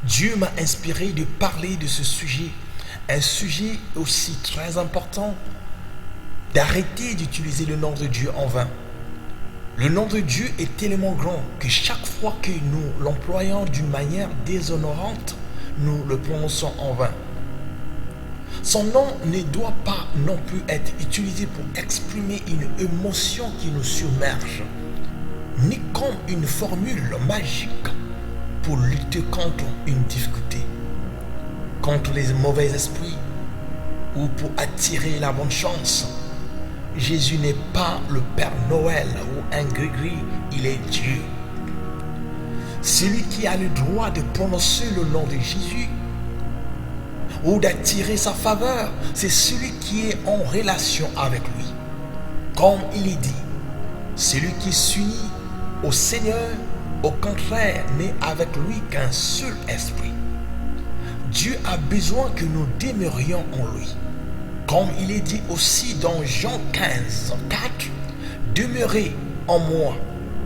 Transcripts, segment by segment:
Dieu m'a inspiré de parler de ce sujet, un sujet aussi très important, d'arrêter d'utiliser le nom de Dieu en vain. Le nom de Dieu est tellement grand que chaque fois que nous l'employons d'une manière déshonorante, nous le prononçons en vain. Son nom ne doit pas non plus être utilisé pour exprimer une émotion qui nous submerge, ni comme une formule magique pour lutter contre une difficulté, contre les mauvais esprits ou pour attirer la bonne chance. Jésus n'est pas le Père Noël ou un gris-gris, il est Dieu. Celui qui a le droit de prononcer le nom de Jésus ou d'attirer sa faveur, c'est celui qui est en relation avec lui. Comme il est dit, celui qui s'unit au Seigneur, au contraire, n'est avec lui qu'un seul esprit. Dieu a besoin que nous demeurions en lui. Comme il est dit aussi dans Jean 15, 4, demeurez en moi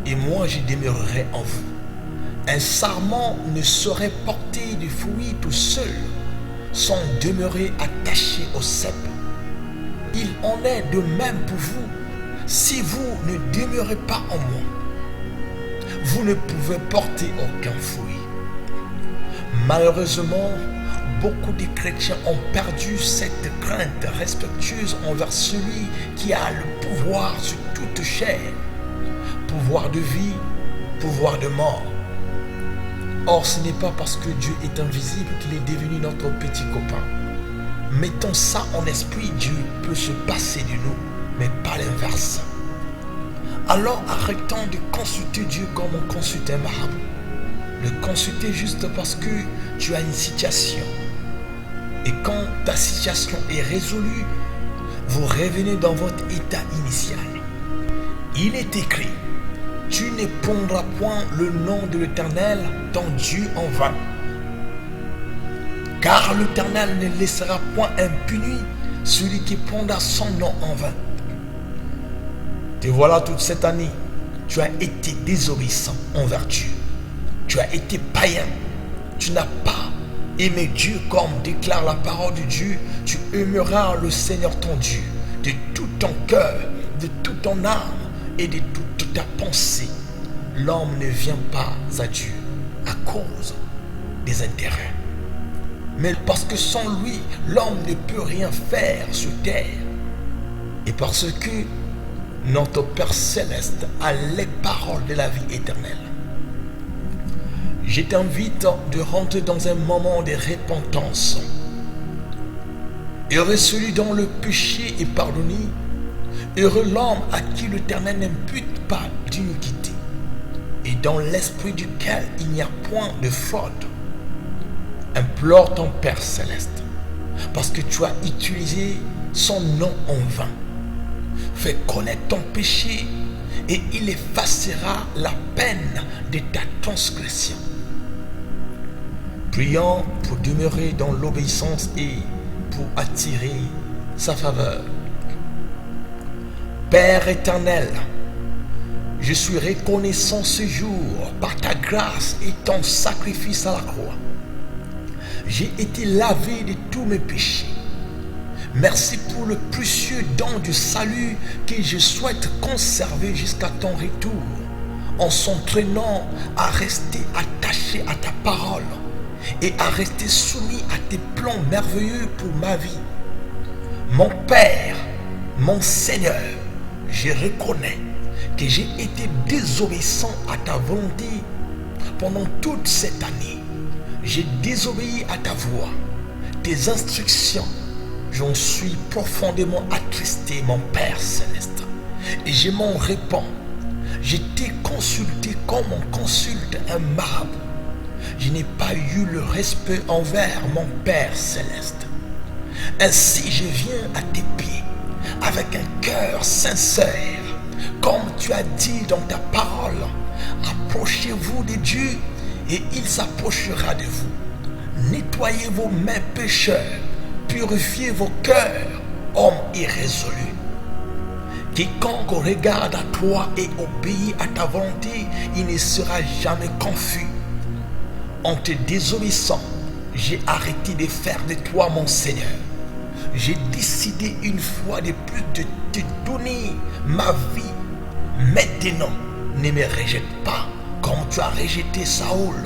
et moi je demeurerai en vous. Un sarment ne saurait porter du fruit tout seul sans demeurer attaché au cep. Il en est de même pour vous. Si vous ne demeurez pas en moi, vous ne pouvez porter aucun fruit. Malheureusement, beaucoup de chrétiens ont perdu cette crainte respectueuse envers celui qui a le pouvoir sur toute chair, pouvoir de vie, pouvoir de mort. Or, ce n'est pas parce que Dieu est invisible qu'il est devenu notre petit copain. Mettons ça en esprit, Dieu peut se passer de nous, mais pas l'inverse. Alors arrêtons de consulter Dieu comme on consulte un marabout. Le consulter juste parce que tu as une situation. Et quand ta situation est résolue, vous revenez dans votre état initial. Il est écrit, tu ne prendras point le nom de l'Éternel, ton Dieu, en vain. Car l'Éternel ne laissera point impuni celui qui prendra son nom en vain. Te voilà toute cette année, tu as été désobéissant envers Dieu. Tu as été païen. Tu n'as pas aimé Dieu comme déclare la parole de Dieu. Tu aimeras le Seigneur ton Dieu de tout ton cœur, de toute ton âme et de toute ta pensée. L'homme ne vient pas à Dieu à cause des intérêts. Mais parce que sans lui, l'homme ne peut rien faire sur terre. Et parce que notre Père Céleste a les paroles de la vie éternelle. Je t'invite de rentrer dans un moment de repentance. Heureux celui dont le péché est pardonné. Heureux l'homme à qui l'Éternel n'impute pas d'iniquité et dans l'esprit duquel il n'y a point de fraude. Implore ton Père Céleste parce que tu as utilisé son nom en vain. Fais connaître ton péché et il effacera la peine de ta transgression. Prions pour demeurer dans l'obéissance et pour attirer sa faveur. Père éternel, je suis reconnaissant ce jour par ta grâce et ton sacrifice à la croix. J'ai été lavé de tous mes péchés. Merci pour le précieux don du salut que je souhaite conserver jusqu'à ton retour, en s'entraînant à rester attaché à ta parole et à rester soumis à tes plans merveilleux pour ma vie. Mon Père, mon Seigneur, je reconnais que j'ai été désobéissant à ta volonté pendant toute cette année. J'ai désobéi à ta voix, tes instructions. J'en suis profondément attristé, mon Père Céleste, et je m'en répands. Je t'ai consulté comme on consulte un marabout. Je n'ai pas eu le respect envers mon Père Céleste. Ainsi je viens à tes pieds avec un cœur sincère, comme tu as dit dans ta parole. Approchez-vous de Dieu et il s'approchera de vous. Nettoyez vos mains pécheurs, purifiez vos cœurs, hommes irrésolus. Quiconque regarde à toi et obéit à ta volonté, il ne sera jamais confus. En te désobéissant, j'ai arrêté de faire de toi mon Seigneur. J'ai décidé une fois de plus de te donner ma vie. Maintenant, ne me rejette pas comme tu as rejeté Saoul,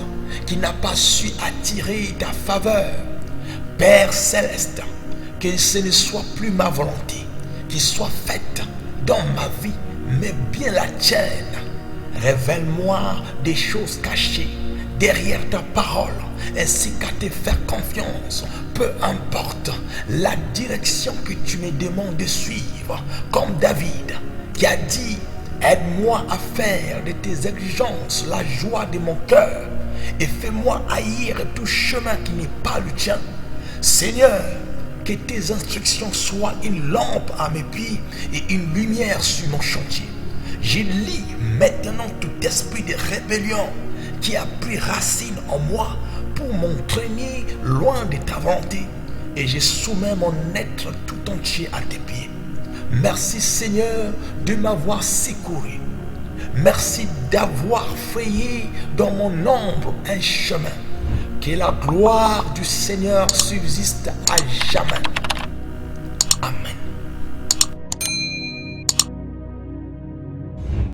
qui n'a pas su attirer ta faveur. Père céleste, que ce ne soit plus ma volonté qui soit faite dans ma vie, mais bien la tienne. Révèle-moi des choses cachées derrière ta parole, ainsi qu'à te faire confiance, peu importe la direction que tu me demandes de suivre, comme David qui a dit: aide-moi à faire de tes exigences la joie de mon cœur, et fais-moi haïr tout chemin qui n'est pas le tien. Seigneur, que tes instructions soient une lampe à mes pieds et une lumière sur mon chantier. Je lis maintenant tout esprit de rébellion qui a pris racine en moi pour m'entraîner loin de ta volonté, et je soumets mon être tout entier à tes pieds. Merci Seigneur de m'avoir secouru. Merci d'avoir frayé dans mon ombre un chemin. Que la gloire du Seigneur subsiste à jamais. Amen.